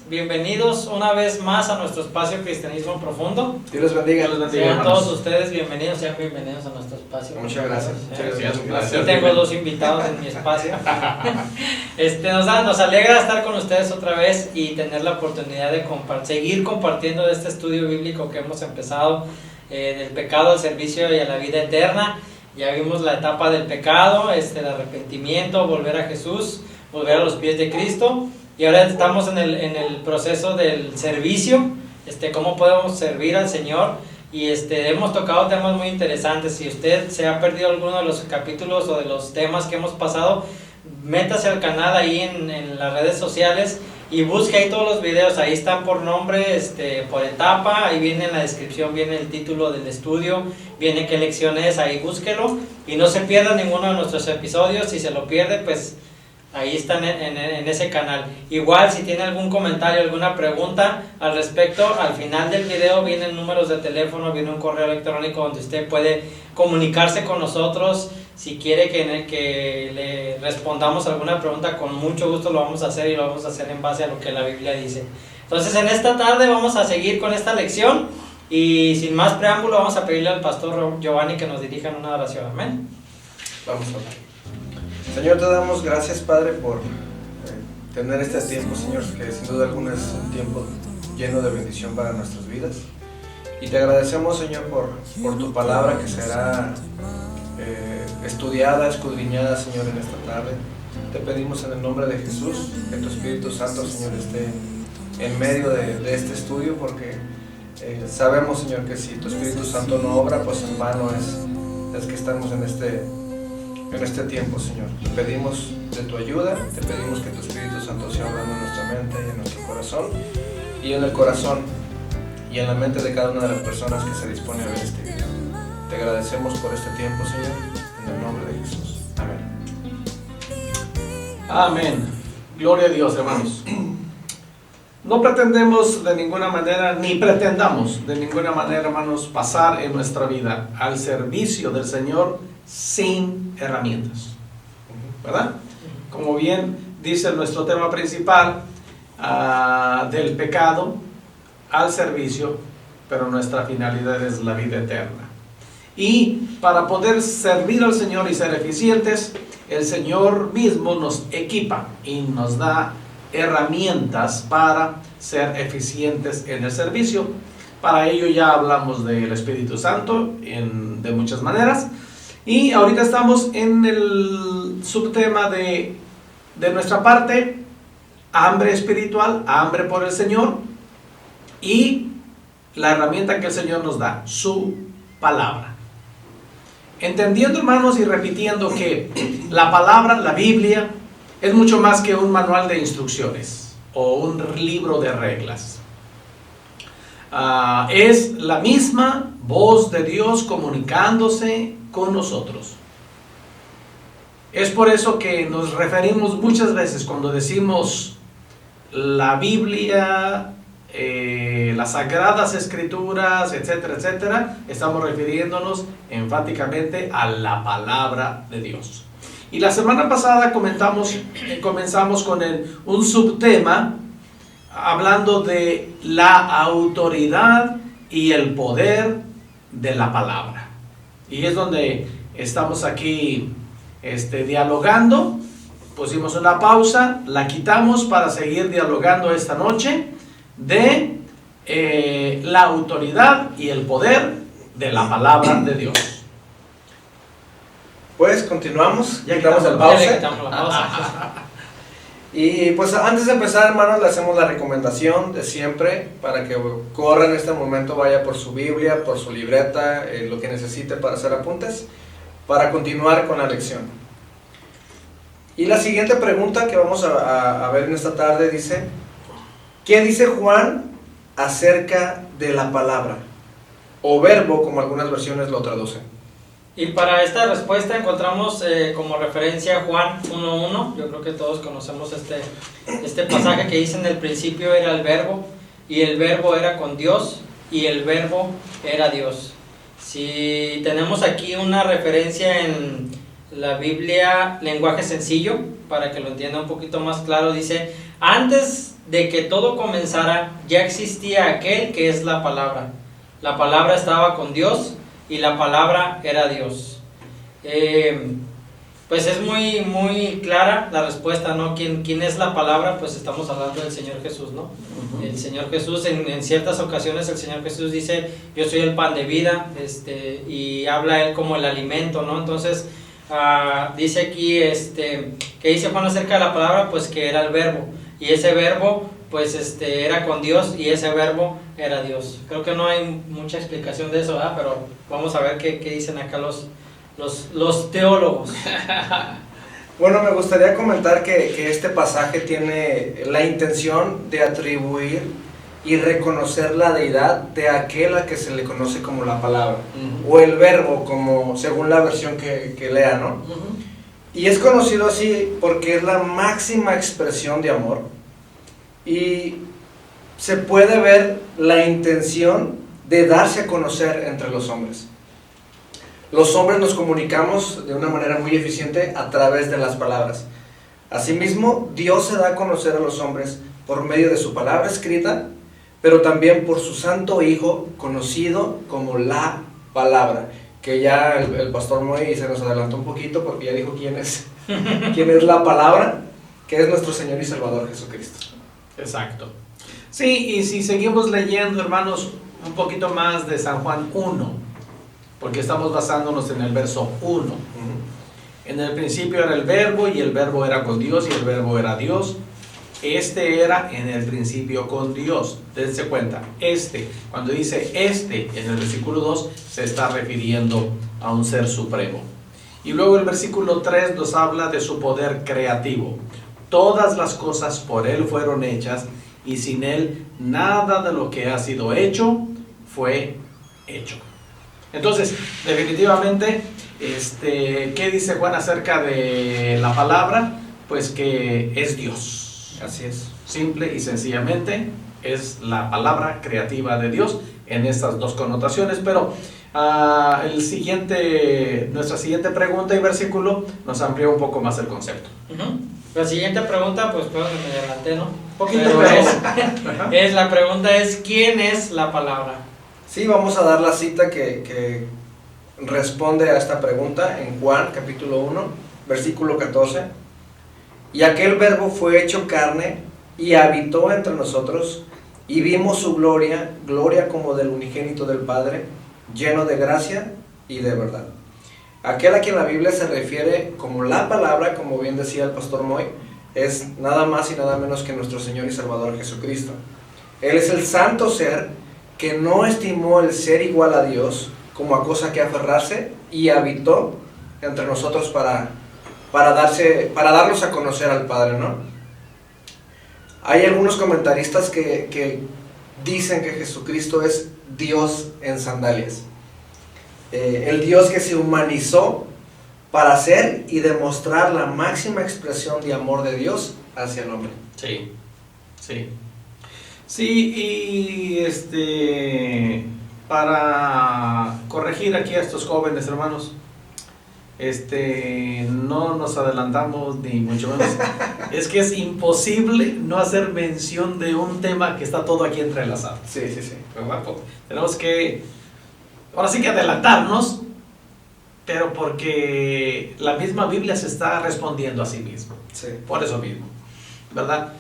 bienvenidos una vez más a nuestro espacio Cristianismo Profundo. Dios los bendiga. Sean todos ustedes bienvenidos a nuestro espacio. Muchas gracias. Aquí tengo dos invitados en mi espacio. Nos alegra estar con ustedes otra vez y tener la oportunidad de seguir compartiendo este estudio bíblico que hemos empezado, del pecado al servicio y a la vida eterna. Ya vimos la etapa del pecado, el arrepentimiento, volver a Jesús, volver a los pies de Cristo. Y ahora estamos en el proceso del servicio, cómo podemos servir al Señor. Y hemos tocado temas muy interesantes. Si usted se ha perdido alguno de los capítulos o de los temas que hemos pasado, métase al canal ahí en las redes sociales y busque ahí todos los videos. Ahí están por nombre, por etapa. Ahí viene en la descripción, viene el título del estudio, viene qué lección es. Ahí búsquelo y no se pierda ninguno de nuestros episodios. Si se lo pierde, pues ahí están en ese canal. Igual, si tiene algún comentario, alguna pregunta al respecto, al final del video vienen números de teléfono, viene un correo electrónico donde usted puede comunicarse con nosotros. Si quiere que le respondamos alguna pregunta, con mucho gusto lo vamos a hacer, y lo vamos a hacer en base a lo que la Biblia dice. Entonces, en esta tarde vamos a seguir con esta lección, y sin más preámbulo vamos a pedirle al pastor Giovanni que nos dirija en una oración. Amén. Vamos a orar. Señor, te damos gracias, Padre, por tener este tiempo, Señor, que sin duda alguna es un tiempo lleno de bendición para nuestras vidas. Y te agradecemos, Señor, por tu palabra que será estudiada, escudriñada, Señor, en esta tarde. Te pedimos en el nombre de Jesús que tu Espíritu Santo, Señor, esté en medio de este estudio, porque sabemos, Señor, que si tu Espíritu Santo no obra, pues en vano es que estamos en este tiempo, Señor. Te pedimos de tu ayuda, te pedimos que tu Espíritu Santo sea obrando en nuestra mente y en nuestro corazón, y en el corazón y en la mente de cada una de las personas que se dispone a ver este video. Te agradecemos por este tiempo, Señor, en el nombre de Jesús. Amén. Amén. Gloria a Dios, hermanos. No pretendemos de ninguna manera, ni pretendamos de ninguna manera, hermanos, pasar en nuestra vida al servicio del Señor sin herramientas, ¿verdad? Como bien dice nuestro tema principal, del pecado al servicio, pero nuestra finalidad es la vida eterna. Y para poder servir al Señor y ser eficientes, el Señor mismo nos equipa y nos da herramientas para ser eficientes en el servicio. Para ello ya hablamos del Espíritu Santo de muchas maneras. Y ahorita estamos en el subtema de nuestra parte, hambre espiritual, hambre por el Señor, y la herramienta que el Señor nos da, su palabra. Entendiendo, hermanos, y repitiendo que la palabra, la Biblia, es mucho más que un manual de instrucciones o un libro de reglas. Es la misma voz de Dios comunicándose con nosotros. Es por eso que nos referimos muchas veces cuando decimos la Biblia, las Sagradas Escrituras, etcétera, etcétera, estamos refiriéndonos enfáticamente a la palabra de Dios. Y la semana pasada comenzamos con un subtema hablando de la autoridad y el poder de la palabra. Y es donde estamos aquí dialogando. Pusimos una pausa, la quitamos para seguir dialogando esta noche de la autoridad y el poder de la palabra de Dios. Pues continuamos, Ya quitamos quitamos la pausa. Y pues antes de empezar, hermanos, le hacemos la recomendación de siempre para que corra en este momento, vaya por su Biblia, por su libreta, lo que necesite para hacer apuntes, para continuar con la lección. Y la siguiente pregunta que vamos a ver en esta tarde dice: ¿qué dice Juan acerca de la palabra? O verbo, como algunas versiones lo traducen. Y para esta respuesta encontramos como referencia Juan 1:1. Yo creo que todos conocemos este pasaje que dice: en el principio era el verbo, y el verbo era con Dios, y el verbo era Dios. Si tenemos aquí una referencia en la Biblia, lenguaje sencillo, para que lo entienda un poquito más claro, dice: antes de que todo comenzara, ya existía aquel que es la palabra. La palabra estaba con Dios y la palabra era Dios. Pues es muy clara la respuesta, ¿no? ¿Quién es la palabra? Pues estamos hablando del Señor Jesús, ¿no? El Señor Jesús, en ciertas ocasiones el Señor Jesús dice, yo soy el pan de vida, y habla Él como el alimento, ¿no? Entonces, dice aquí, que dice Juan acerca de la palabra, pues que era el verbo, y ese verbo, pues era con Dios, y ese verbo era Dios. Creo que no hay mucha explicación de eso, ¿verdad? Pero vamos a ver qué dicen acá los teólogos. Bueno, me gustaría comentar que este pasaje tiene la intención de atribuir y reconocer la deidad de aquel a que se le conoce como la palabra, o el verbo, como según la versión que lea, ¿no? Y es conocido así porque es la máxima expresión de amor, y se puede ver la intención de darse a conocer entre los hombres. Los hombres nos comunicamos de una manera muy eficiente a través de las palabras. Asimismo, Dios se da a conocer a los hombres por medio de su palabra escrita, pero también por su Santo Hijo, conocido como la palabra, que ya el pastor Moy se nos adelantó un poquito porque ya dijo quién es la palabra, que es nuestro Señor y Salvador Jesucristo. Exacto. Sí, y si seguimos leyendo, hermanos, un poquito más de San Juan 1, porque estamos basándonos en el verso 1. En el principio era el verbo, y el verbo era con Dios, y el verbo era Dios. Era en el principio con Dios. Dense cuenta, cuando dice en el versículo 2, se está refiriendo a un ser supremo. Y luego el versículo 3 nos habla de su poder creativo. Todas las cosas por Él fueron hechas, y sin Él nada de lo que ha sido hecho fue hecho. Entonces, definitivamente, ¿qué dice Juan acerca de la palabra? Pues que es Dios. Así es. Simple y sencillamente es la palabra creativa de Dios en estas dos connotaciones, pero nuestra siguiente pregunta y versículo nos amplía un poco más el concepto. La siguiente pregunta, pues creo que me adelanté, ¿no? Poquito, pero la pregunta es, ¿quién es la palabra? Sí, vamos a dar la cita que responde a esta pregunta en Juan capítulo 1, versículo 14. Y aquel verbo fue hecho carne y habitó entre nosotros, y vimos su gloria, gloria como del unigénito del Padre, lleno de gracia y de verdad. Aquel a quien la Biblia se refiere como la palabra, como bien decía el pastor Moy, es nada más y nada menos que nuestro Señor y Salvador Jesucristo. Él es el santo ser que no estimó el ser igual a Dios como a cosa que aferrarse, y habitó entre nosotros para darnos a conocer al Padre, ¿no? Hay algunos comentaristas que dicen que Jesucristo es Dios en sandalias. El Dios que se humanizó para ser y demostrar la máxima expresión de amor de Dios hacia el hombre. Sí, sí. Sí, y para corregir aquí a estos jóvenes hermanos, no nos adelantamos ni mucho menos. Es que es imposible no hacer mención de un tema que está todo aquí entrelazado. Sí. ¿Verdad? Tenemos que, ahora sí que adelantarnos, pero porque la misma Biblia se está respondiendo a sí misma. Sí. Por eso mismo, ¿verdad?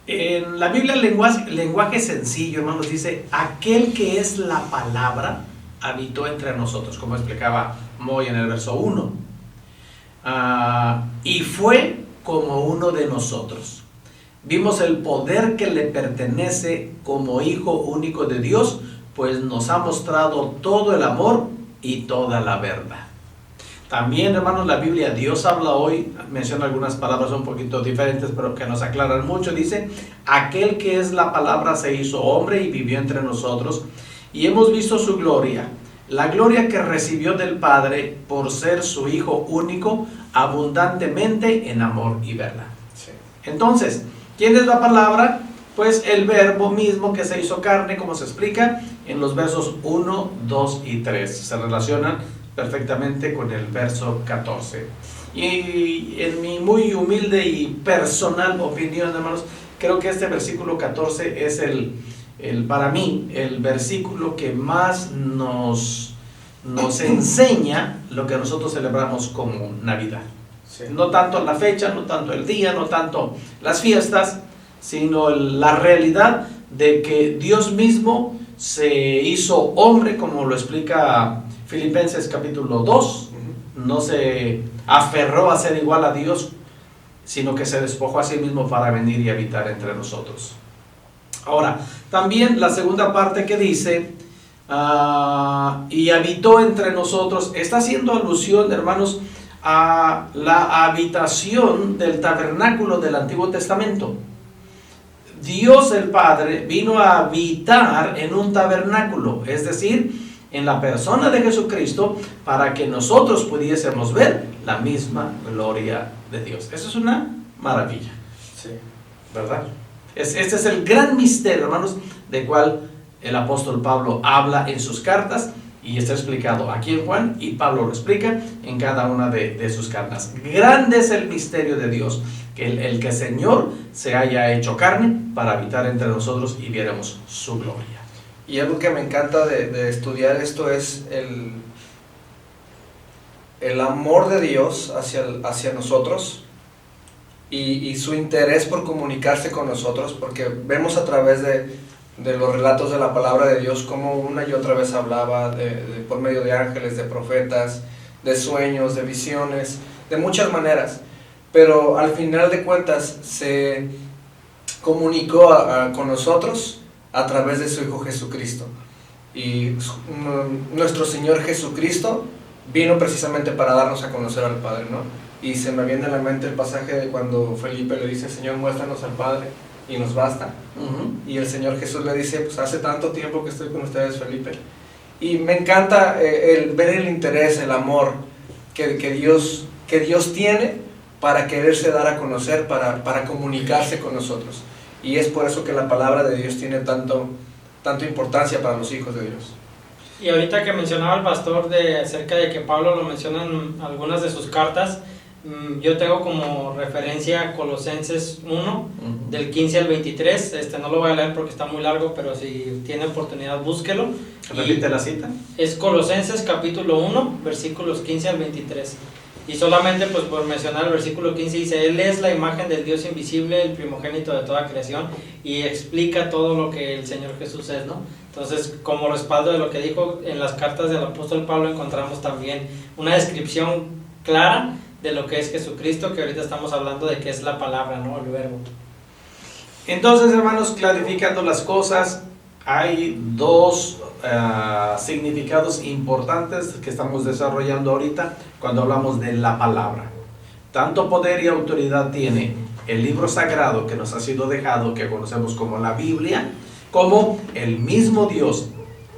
En la Biblia el lenguaje sencillo, hermanos, dice, aquel que es la palabra habitó entre nosotros, como explicaba Moy en el verso 1. Y fue como uno de nosotros. Vimos el poder que le pertenece como Hijo único de Dios, pues nos ha mostrado todo el amor y toda la verdad. También, hermanos, la Biblia, Dios habla hoy, menciona algunas palabras un poquito diferentes, pero que nos aclaran mucho. Dice, aquel que es la palabra se hizo hombre y vivió entre nosotros, y hemos visto su gloria, la gloria que recibió del Padre por ser su Hijo único, abundantemente en amor y verdad. Sí. Entonces, ¿quién es la palabra? Pues el verbo mismo que se hizo carne, como se explica en los versos 1, 2 y 3. Se relacionan perfectamente con el verso 14. Y en mi muy humilde y personal opinión, hermanos, creo que este versículo 14 es para mí, el versículo que más nos enseña lo que nosotros celebramos como Navidad. Sí. No tanto la fecha, no tanto el día, no tanto las fiestas, sino la realidad de que Dios mismo se hizo hombre, como lo explica Filipenses capítulo 2, no se aferró a ser igual a Dios, sino que se despojó a sí mismo para venir y habitar entre nosotros. Ahora, también la segunda parte que dice, y habitó entre nosotros, está haciendo alusión, hermanos, a la habitación del tabernáculo del Antiguo Testamento. Dios el Padre vino a habitar en un tabernáculo, es decir, en la persona de Jesucristo, para que nosotros pudiésemos ver la misma gloria de Dios. Eso es una maravilla, Sí. ¿verdad? Este es el gran misterio, hermanos, de cual el apóstol Pablo habla en sus cartas, y está explicado aquí en Juan, y Pablo lo explica en cada una de sus cartas. Grande es el misterio de Dios, que el que el Señor se haya hecho carne para habitar entre nosotros y viéramos su gloria. Y algo que me encanta de estudiar esto es el amor de Dios hacia nosotros y su interés por comunicarse con nosotros, porque vemos a través de los relatos de la palabra de Dios como una y otra vez hablaba por medio de ángeles, de profetas, de sueños, de visiones, de muchas maneras, pero al final de cuentas se comunicó con nosotros a través de su Hijo Jesucristo. Y nuestro Señor Jesucristo vino precisamente para darnos a conocer al Padre, ¿no? Y se me viene a la mente el pasaje de cuando Felipe le dice, Señor, muéstranos al Padre y nos basta. Y el Señor Jesús le dice, pues hace tanto tiempo que estoy con ustedes, Felipe. Y me encanta ver el interés, el amor que Dios tiene para quererse dar a conocer, para comunicarse con nosotros. Y es por eso que la palabra de Dios tiene tanto importancia para los hijos de Dios. Y ahorita que mencionaba el pastor acerca de que Pablo lo menciona en algunas de sus cartas, yo tengo como referencia Colosenses 1, del 15 al 23, no lo voy a leer porque está muy largo, pero si tiene oportunidad búsquelo. Repite la cita. Es Colosenses capítulo 1, versículos 15 al 23. Y solamente pues por mencionar el versículo 15 dice, Él es la imagen del Dios invisible, el primogénito de toda creación, y explica todo lo que el Señor Jesús es, ¿no? Entonces, como respaldo de lo que dijo en las cartas del apóstol Pablo, encontramos también una descripción clara de lo que es Jesucristo, que ahorita estamos hablando de que es la palabra, ¿no? El verbo. Entonces, hermanos, clarificando las cosas, hay dos significados importantes que estamos desarrollando ahorita cuando hablamos de la palabra. Tanto poder y autoridad tiene el libro sagrado que nos ha sido dejado, que conocemos como la Biblia, como el mismo Dios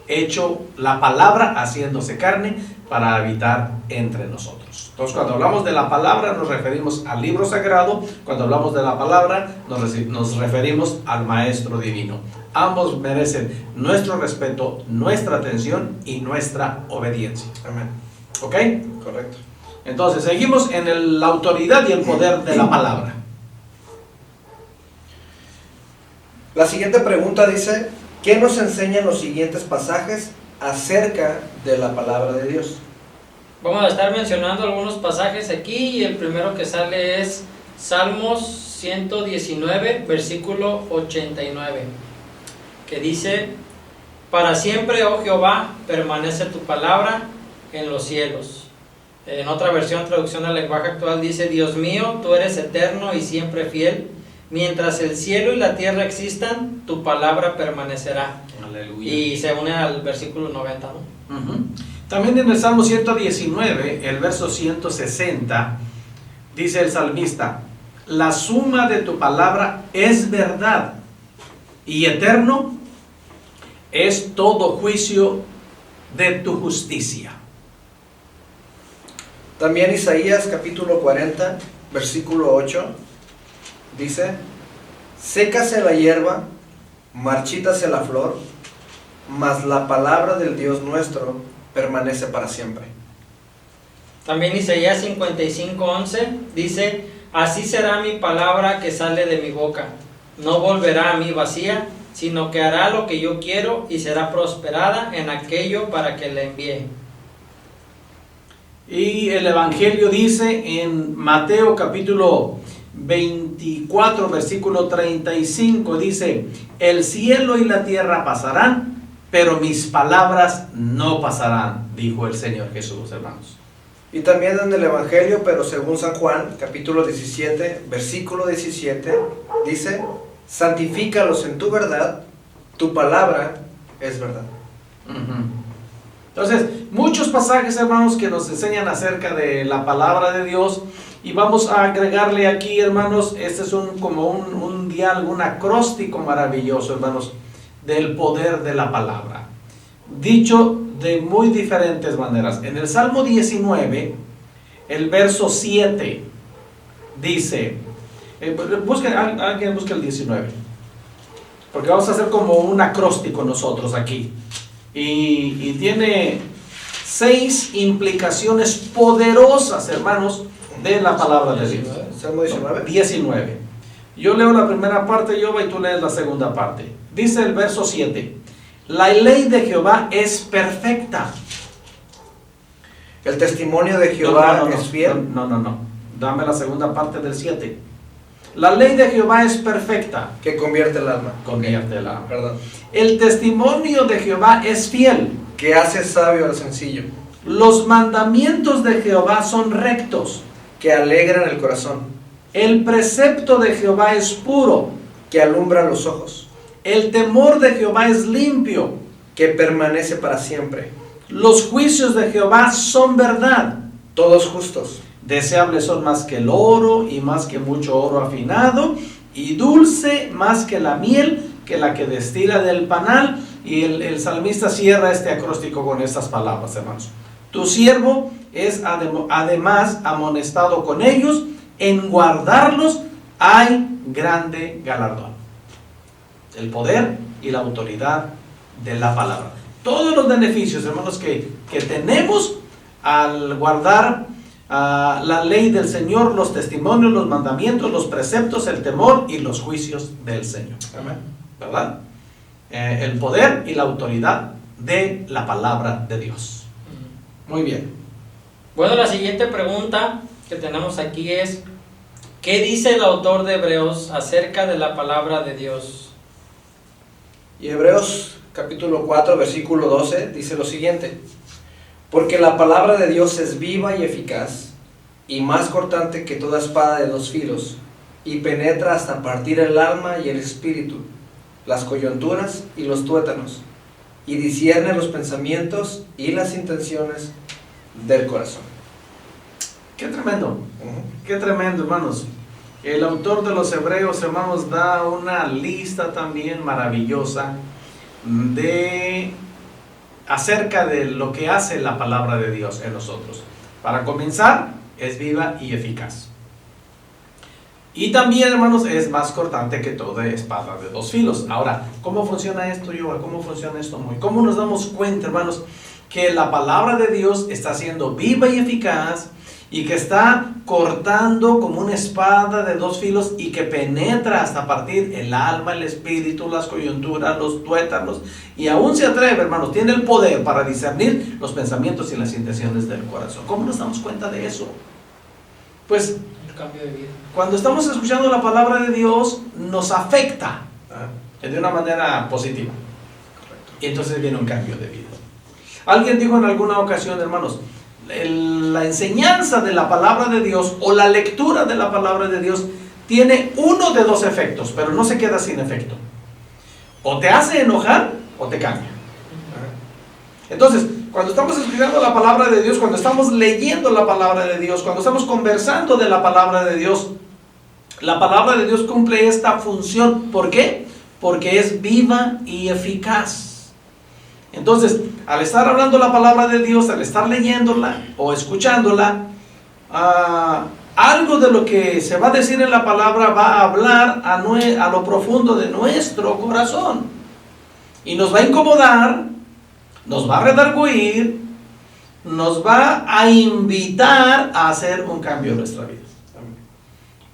hecho la palabra haciéndose carne para habitar entre nosotros. Entonces, cuando hablamos de la palabra nos referimos al libro sagrado, cuando hablamos de la palabra nos referimos al Maestro Divino. Ambos merecen nuestro respeto, nuestra atención y nuestra obediencia. Amén. ¿Ok? Correcto. Entonces, seguimos en la autoridad y el poder de la palabra. La siguiente pregunta dice, ¿qué nos enseñan los siguientes pasajes acerca de la palabra de Dios? Vamos a estar mencionando algunos pasajes aquí, y el primero que sale es Salmos 119, versículo 89, que dice, para siempre, oh Jehová, permanece tu palabra en los cielos. En otra versión, traducción al lenguaje actual, dice, Dios mío, tú eres eterno y siempre fiel, mientras el cielo y la tierra existan, tu palabra permanecerá. Aleluya. Y se une al versículo 90, ¿no? También en el Salmo 119, el verso 160, dice el salmista, la suma de tu palabra es verdad, y eterno es todo juicio de tu justicia. También Isaías capítulo 40, versículo 8, dice, sécase la hierba, marchítase la flor, mas la palabra del Dios nuestro permanece para siempre. También Isaías 55:11 dice: así será mi palabra que sale de mi boca, no volverá a mí vacía, sino que hará lo que yo quiero y será prosperada en aquello para que la envíe. Y el Evangelio dice en Mateo capítulo 24, versículo 35, dice: el cielo y la tierra pasarán, pero mis palabras no pasarán, dijo el Señor Jesús, hermanos. Y también en el Evangelio, pero según San Juan, capítulo 17, versículo 17, dice: santifícalos en tu verdad, tu palabra es verdad. Entonces, muchos pasajes, hermanos, que nos enseñan acerca de la palabra de Dios, y vamos a agregarle aquí, hermanos, este es como un diálogo, un acróstico maravilloso, hermanos, del poder de la palabra, dicho de muy diferentes maneras. En el Salmo 19, el verso 7, dice, alguien busque el 19, porque vamos a hacer como un acróstico nosotros aquí, y tiene 6 implicaciones poderosas, hermanos, de la palabra de Dios. Salmo 19. 19. Yo leo la primera parte, Yoba, y tú lees la segunda parte. Dice el verso 7: la ley de Jehová es perfecta. El testimonio de Jehová es fiel. No. Dame la segunda parte del 7. La ley de Jehová es perfecta. Que convierte el alma. Convierte el alma. Perdón. El testimonio de Jehová es fiel. Que hace sabio al sencillo. Los mandamientos de Jehová son rectos. Que alegran el corazón. El precepto de Jehová es puro. Que alumbra los ojos. El temor de Jehová es limpio. Que permanece para siempre. Los juicios de Jehová son verdad. Todos justos. Deseables son más que el oro y más que mucho oro afinado, y dulce más que la miel, que la que destila del panal. Y el salmista cierra este acróstico con estas palabras, hermanos: tu siervo es además amonestado con ellos, en guardarlos hay grande galardón. El poder y la autoridad de la palabra. Todos los beneficios, hermanos, que tenemos al guardar la ley del Señor, los testimonios, los mandamientos, los preceptos, el temor y los juicios del Señor. Amén. ¿Verdad? El poder y la autoridad de la palabra de Dios. Muy bien. Bueno, la siguiente pregunta que tenemos aquí es: ¿qué dice el autor de Hebreos acerca de la palabra de Dios? Y Hebreos capítulo 4, versículo 12 dice lo siguiente: porque la palabra de Dios es viva y eficaz, y más cortante que toda espada de 2 filos, y penetra hasta partir el alma y el espíritu, las coyunturas y los tuétanos, y discierne los pensamientos y las intenciones del corazón. Qué tremendo, qué tremendo, hermanos. El autor de los Hebreos, hermanos, da una lista también maravillosa acerca de lo que hace la palabra de Dios en nosotros. Para comenzar, es viva y eficaz. Y también, hermanos, es más cortante que toda espada de 2 filos. Ahora, ¿cómo funciona esto, Yoba? ¿Cómo funciona esto, Moy? ¿Cómo nos damos cuenta, hermanos, que la palabra de Dios está siendo viva y eficaz, y que está cortando como una espada de 2 filos, y que penetra hasta partir el alma, el espíritu, las coyunturas, los tuétanos, y aún se atreve, hermanos, tiene el poder para discernir los pensamientos y las intenciones del corazón? ¿Cómo nos damos cuenta de eso? Pues El cambio de vida. cuando estamos escuchando la palabra de Dios, nos afecta de una manera positiva. Correcto. Y entonces viene un cambio de vida. Alguien dijo en alguna ocasión, hermanos, la enseñanza de la palabra de Dios o la lectura de la palabra de Dios tiene uno de 2 efectos, pero no se queda sin efecto. O te hace enojar o te cambia. Entonces, cuando estamos escuchando la palabra de Dios, cuando estamos leyendo la palabra de Dios, cuando estamos conversando de la palabra de Dios, la palabra de Dios cumple esta función. ¿Por qué? Porque es viva y eficaz. Entonces, al estar hablando la palabra de Dios, al estar leyéndola o escuchándola, algo de lo que se va a decir en la palabra va a hablar a lo profundo de nuestro corazón. Y nos va a incomodar, nos va a redarguir, nos va a invitar a hacer un cambio en nuestra vida.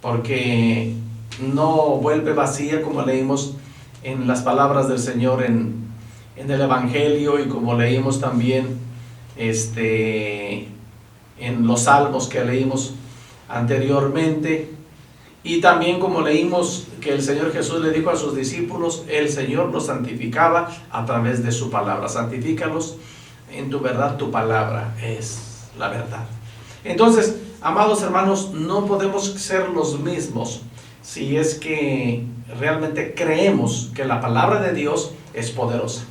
Porque no vuelve vacía, como leímos en las palabras del Señor en el Evangelio, y como leímos también en los salmos que leímos anteriormente, y también como leímos que el Señor Jesús le dijo a sus discípulos, el Señor los santificaba a través de su palabra. Santifícalos en tu verdad, tu palabra es la verdad. Entonces, amados hermanos, no podemos ser los mismos si es que realmente creemos que la palabra de Dios es poderosa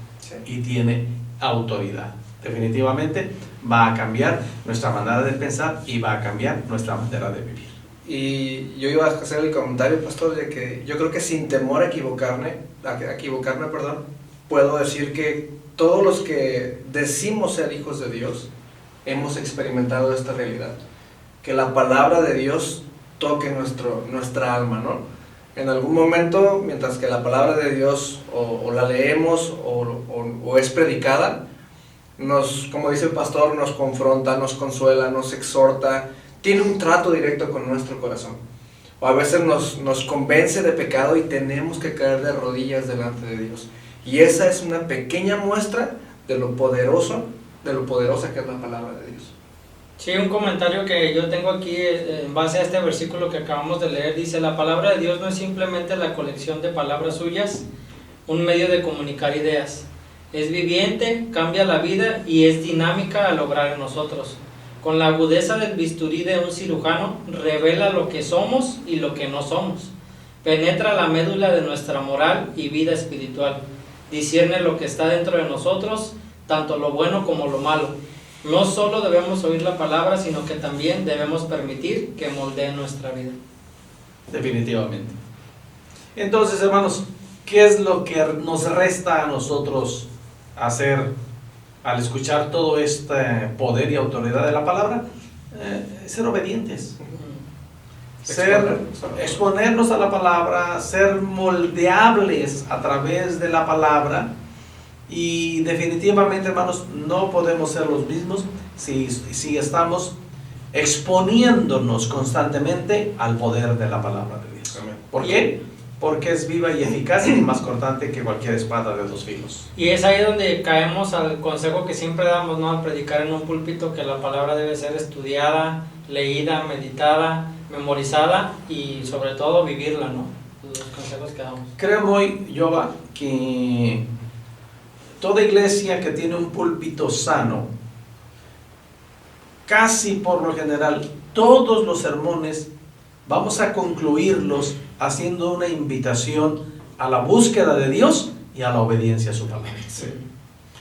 y tiene autoridad. Definitivamente va a cambiar nuestra manera de pensar y va a cambiar nuestra manera de vivir. Y yo iba a hacer el comentario, pastor, de que yo creo que sin temor a equivocarme, puedo decir que todos los que decimos ser hijos de Dios hemos experimentado esta realidad, que la palabra de Dios toque nuestra alma, ¿no? En algún momento, mientras que la palabra de Dios o la leemos o es predicada, como dice el pastor, nos confronta, nos consuela, nos exhorta, tiene un trato directo con nuestro corazón. O a veces nos convence de pecado y tenemos que caer de rodillas delante de Dios. Y esa es una pequeña muestra de lo poderosa que es la palabra de Dios. Sí, un comentario que yo tengo aquí en base a este versículo que acabamos de leer, dice: la palabra de Dios no es simplemente la colección de palabras suyas, un medio de comunicar ideas. Es viviente, cambia la vida y es dinámica al obrar en nosotros. Con la agudeza del bisturí de un cirujano, revela lo que somos y lo que no somos. Penetra la médula de nuestra moral y vida espiritual. Discierne lo que está dentro de nosotros, tanto lo bueno como lo malo. No solo debemos oír la palabra, sino que también debemos permitir que moldee nuestra vida. Definitivamente. Entonces, hermanos, ¿qué es lo que nos resta a nosotros hacer al escuchar todo este poder y autoridad de la palabra? Ser obedientes. Exponernos a la palabra, ser moldeables a través de la palabra. Y definitivamente, hermanos, no podemos ser los mismos si estamos exponiéndonos constantemente al poder de la palabra de Dios. Amén. ¿Por qué? Porque es viva y eficaz y más cortante que cualquier espada de 2 filos. Y es ahí donde caemos al consejo que siempre damos, ¿no? Al predicar en un púlpito, que la palabra debe ser estudiada, leída, meditada, memorizada y sobre todo vivirla, ¿no? Los consejos que damos. Creo muy, Yoba, que toda iglesia que tiene un púlpito sano, casi por lo general, todos los sermones vamos a concluirlos haciendo una invitación a la búsqueda de Dios y a la obediencia a su palabra. Sí.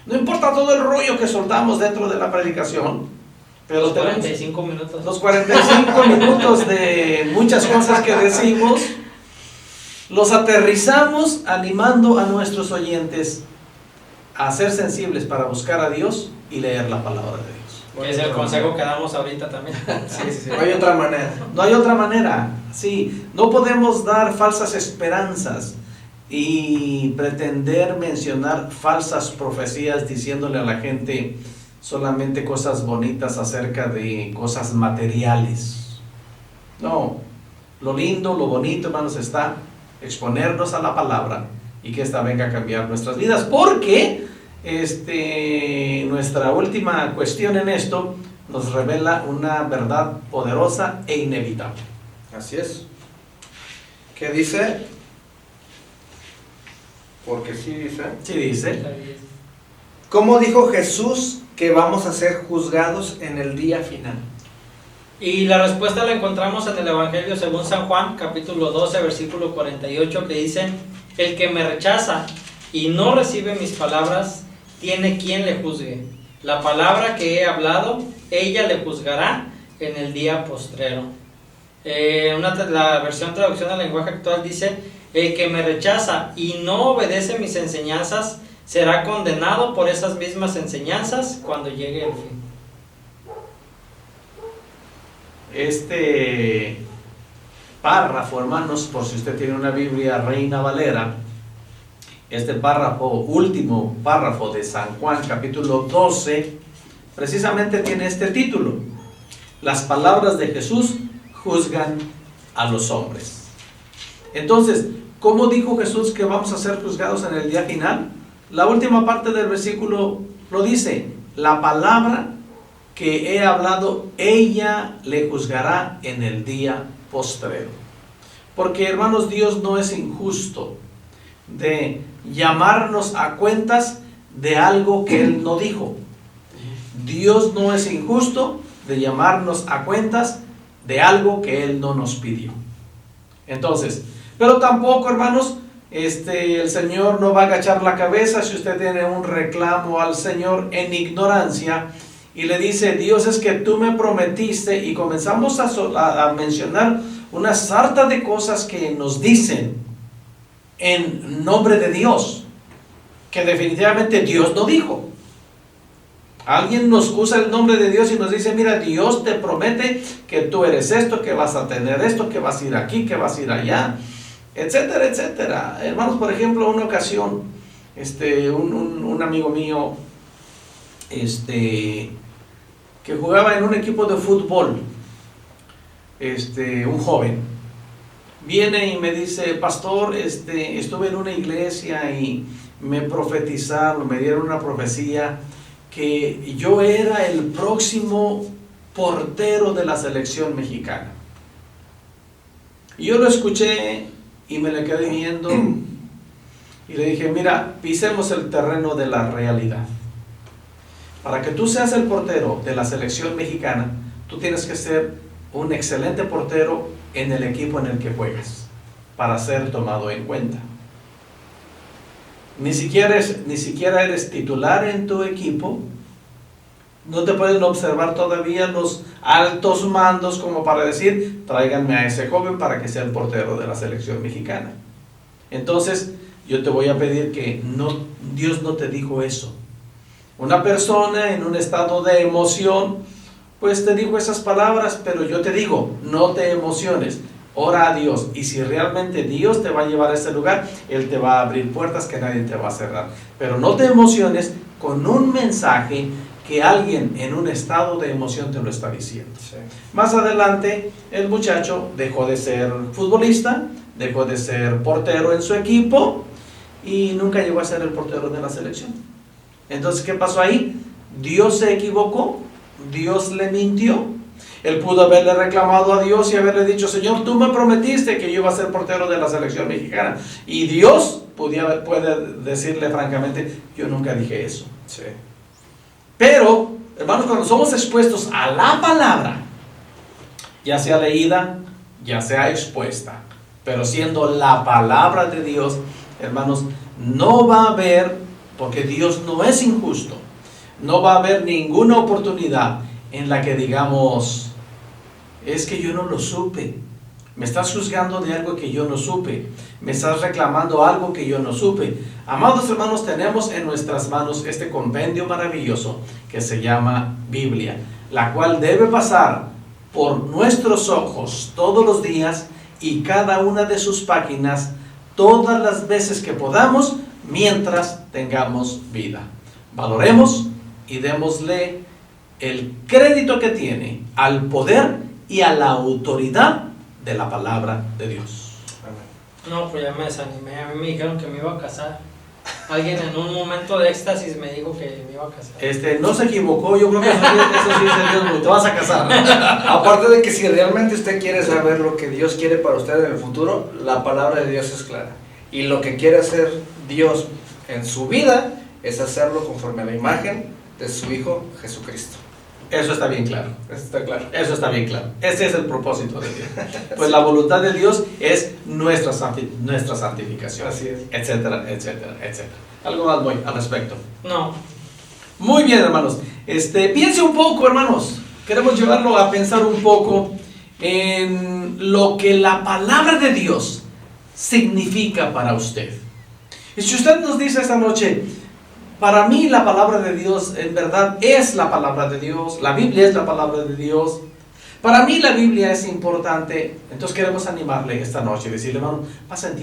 No importa todo el rollo que soltamos dentro de la predicación, pero Los 45 minutos. los 45 minutos de muchas cosas que decimos, los aterrizamos animando a nuestros oyentes a ser sensibles para buscar a Dios y leer la palabra de Dios. Que es el consejo que damos ahorita también. Sí. No hay otra manera. No hay otra manera, sí. No podemos dar falsas esperanzas y pretender mencionar falsas profecías diciéndole a la gente solamente cosas bonitas acerca de cosas materiales. No, lo lindo, lo bonito, hermanos, está exponernos a la palabra y que esta venga a cambiar nuestras vidas, porque nuestra última cuestión en esto nos revela una verdad poderosa e inevitable. Así es. ¿Qué dice? Porque sí dice. Sí dice. ¿Cómo dijo Jesús que vamos a ser juzgados en el día final? Y la respuesta la encontramos en el Evangelio según San Juan, capítulo 12, versículo 48, que dice: el que me rechaza y no recibe mis palabras, tiene quien le juzgue. La palabra que he hablado, ella le juzgará en el día postrero. La versión traducción al lenguaje actual dice: el que me rechaza y no obedece mis enseñanzas, será condenado por esas mismas enseñanzas cuando llegue el fin. Este párrafo, hermanos, por si usted tiene una Biblia Reina Valera, este párrafo, último párrafo de San Juan, capítulo 12, precisamente tiene este título: Las palabras de Jesús juzgan a los hombres. Entonces, ¿cómo dijo Jesús que vamos a ser juzgados en el día final? La última parte del versículo lo dice: la palabra que he hablado, ella le juzgará en el día postrero. Porque, hermanos, Dios no es injusto de llamarnos a cuentas de algo que Él no dijo. Dios no es injusto de llamarnos a cuentas de algo que Él no nos pidió. Entonces, pero tampoco, hermanos, el Señor no va a agachar la cabeza si usted tiene un reclamo al Señor en ignorancia y le dice: Dios, es que tú me prometiste, y comenzamos a mencionar una sarta de cosas que nos dicen en nombre de Dios, que definitivamente Dios no dijo. Alguien nos usa el nombre de Dios y nos dice: mira, Dios te promete que tú eres esto, que vas a tener esto, que vas a ir aquí, que vas a ir allá, etcétera, etcétera. Hermanos, por ejemplo, una ocasión, un amigo mío, que jugaba en un equipo de fútbol, un joven, viene y me dice: pastor, estuve en una iglesia y me profetizaron, me dieron una profecía que yo era el próximo portero de la selección mexicana. Y yo lo escuché y me le quedé viendo y le dije: mira, pisemos el terreno de la realidad. Para que tú seas el portero de la selección mexicana, tú tienes que ser un excelente portero en el equipo en el que juegas, para ser tomado en cuenta. Ni siquiera eres titular en tu equipo. No te pueden observar todavía los altos mandos como para decir: tráiganme a ese joven para que sea el portero de la selección mexicana. Entonces, yo te voy a pedir que Dios no te dijo eso. Una persona en un estado de emoción, pues te dijo esas palabras, pero yo te digo: no te emociones. Ora a Dios, y si realmente Dios te va a llevar a ese lugar, Él te va a abrir puertas que nadie te va a cerrar. Pero no te emociones con un mensaje que alguien en un estado de emoción te lo está diciendo. Sí. Más adelante, el muchacho dejó de ser futbolista, dejó de ser portero en su equipo y nunca llegó a ser el portero de la selección. Entonces, ¿qué pasó ahí? Dios se equivocó, Dios le mintió. Él pudo haberle reclamado a Dios y haberle dicho: Señor, tú me prometiste que yo iba a ser portero de la selección mexicana. Y Dios puede decirle francamente: yo nunca dije eso. Sí. Pero, hermanos, cuando somos expuestos a la palabra, ya sea leída, ya sea expuesta, pero siendo la palabra de Dios, hermanos, no va a haber, porque Dios no es injusto, no va a haber ninguna oportunidad en la que digamos: es que yo no lo supe. Me estás juzgando de algo que yo no supe. Me estás reclamando algo que yo no supe. Amados hermanos, tenemos en nuestras manos este compendio maravilloso que se llama Biblia, la cual debe pasar por nuestros ojos todos los días y cada una de sus páginas todas las veces que podamos mientras tengamos vida. Valoremos y démosle el crédito que tiene al poder y a la autoridad de la palabra de Dios. No, pues ya me desanimé. A mí me dijeron que me iba a casar. Alguien en un momento de éxtasis me dijo que me iba a casar. No se equivocó. Yo creo que eso sí es Dios. Te vas a casar. Aparte de que si realmente usted quiere saber lo que Dios quiere para usted en el futuro, la palabra de Dios es clara. Y lo que quiere hacer Dios en su vida es hacerlo conforme a la imagen de su Hijo Jesucristo. Eso está bien claro. Está claro. Eso está bien claro. Ese es el propósito de Dios. Pues la voluntad de Dios es nuestra santificación. Así es. Etcétera, etcétera, etcétera. ¿Algo más voy al respecto? No. Muy bien, hermanos. Piense un poco, hermanos. Queremos llevarlo a pensar un poco en lo que la palabra de Dios significa para usted. Y si usted nos dice esta noche: para mí la palabra de Dios en verdad es la palabra de Dios, la Biblia es la palabra de Dios, para mí la Biblia es importante, entonces queremos animarle esta noche y decirle: hermano, pasen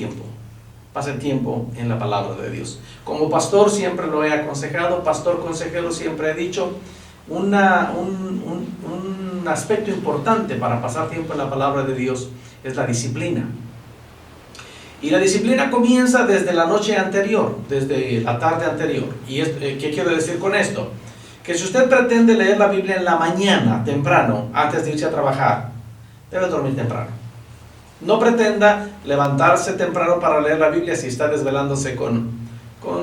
tiempo en la palabra de Dios. Como pastor siempre lo he aconsejado, pastor consejero siempre he dicho: un aspecto importante para pasar tiempo en la palabra de Dios es la disciplina. Y la disciplina comienza desde la noche anterior, desde la tarde anterior. ¿Y qué quiero decir con esto? Que si usted pretende leer la Biblia en la mañana, temprano, antes de irse a trabajar, debe dormir temprano. No pretenda levantarse temprano para leer la Biblia si está desvelándose con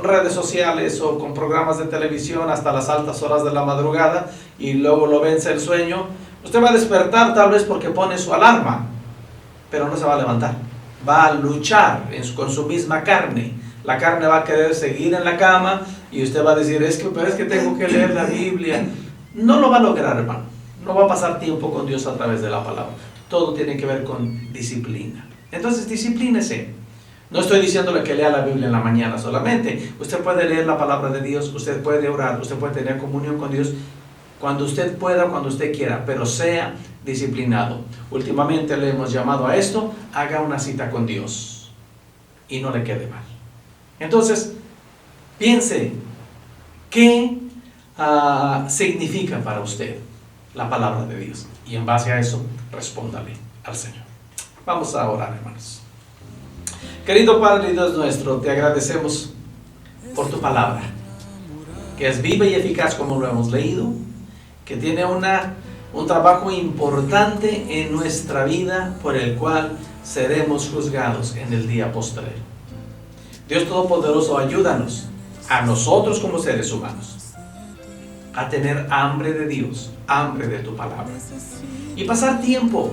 redes sociales o con programas de televisión hasta las altas horas de la madrugada y luego lo vence el sueño. Usted va a despertar tal vez porque pone su alarma, pero no se va a levantar. Va a luchar con su misma carne. La carne va a querer seguir en la cama y usted va a decir, pero es que tengo que leer la Biblia. No lo va a lograr, hermano. No va a pasar tiempo con Dios a través de la palabra. Todo tiene que ver con disciplina. Entonces, disciplínese. No estoy diciéndole que lea la Biblia en la mañana solamente. Usted puede leer la palabra de Dios, usted puede orar, usted puede tener comunión con Dios cuando usted pueda, cuando usted quiera, pero sea disciplinado. Últimamente le hemos llamado a esto, haga una cita con Dios y no le quede mal. Entonces, piense, ¿qué significa para usted la palabra de Dios? Y en base a eso, respóndale al Señor. Vamos a orar, hermanos. Querido Padre y Dios nuestro, te agradecemos por tu palabra, que es viva y eficaz como lo hemos leído, que tiene un trabajo importante en nuestra vida por el cual seremos juzgados en el día postrero. Dios Todopoderoso, ayúdanos a nosotros como seres humanos a tener hambre de Dios, hambre de tu palabra, y pasar tiempo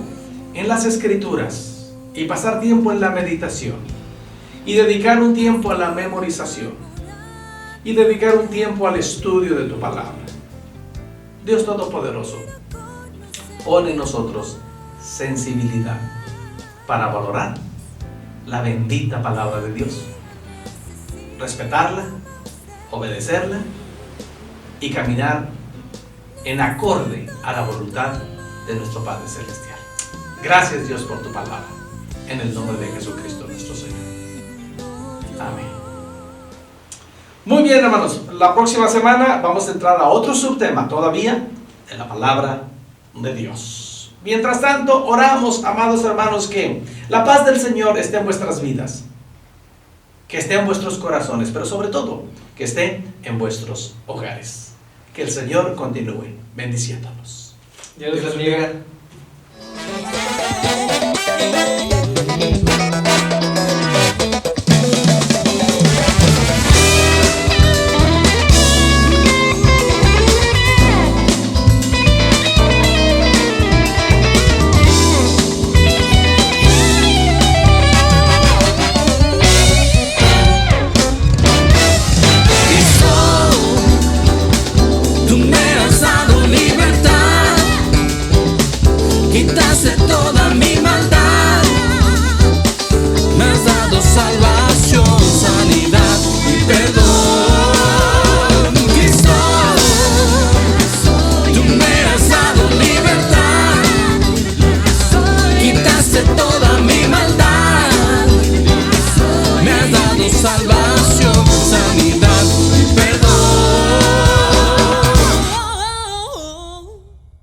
en las Escrituras, y pasar tiempo en la meditación, y dedicar un tiempo a la memorización, y dedicar un tiempo al estudio de tu palabra. Dios Todopoderoso, pon en nosotros sensibilidad para valorar la bendita palabra de Dios, respetarla, obedecerla y caminar en acorde a la voluntad de nuestro Padre Celestial. Gracias, Dios, por tu palabra, en el nombre de Jesucristo nuestro Señor. Amén. Muy bien, hermanos, la próxima semana vamos a entrar a otro subtema todavía de la palabra de Dios. Mientras tanto, oramos, amados hermanos, que la paz del Señor esté en vuestras vidas, que esté en vuestros corazones, pero sobre todo, que esté en vuestros hogares. Que el Señor continúe bendiciéndonos. Dios les bendiga.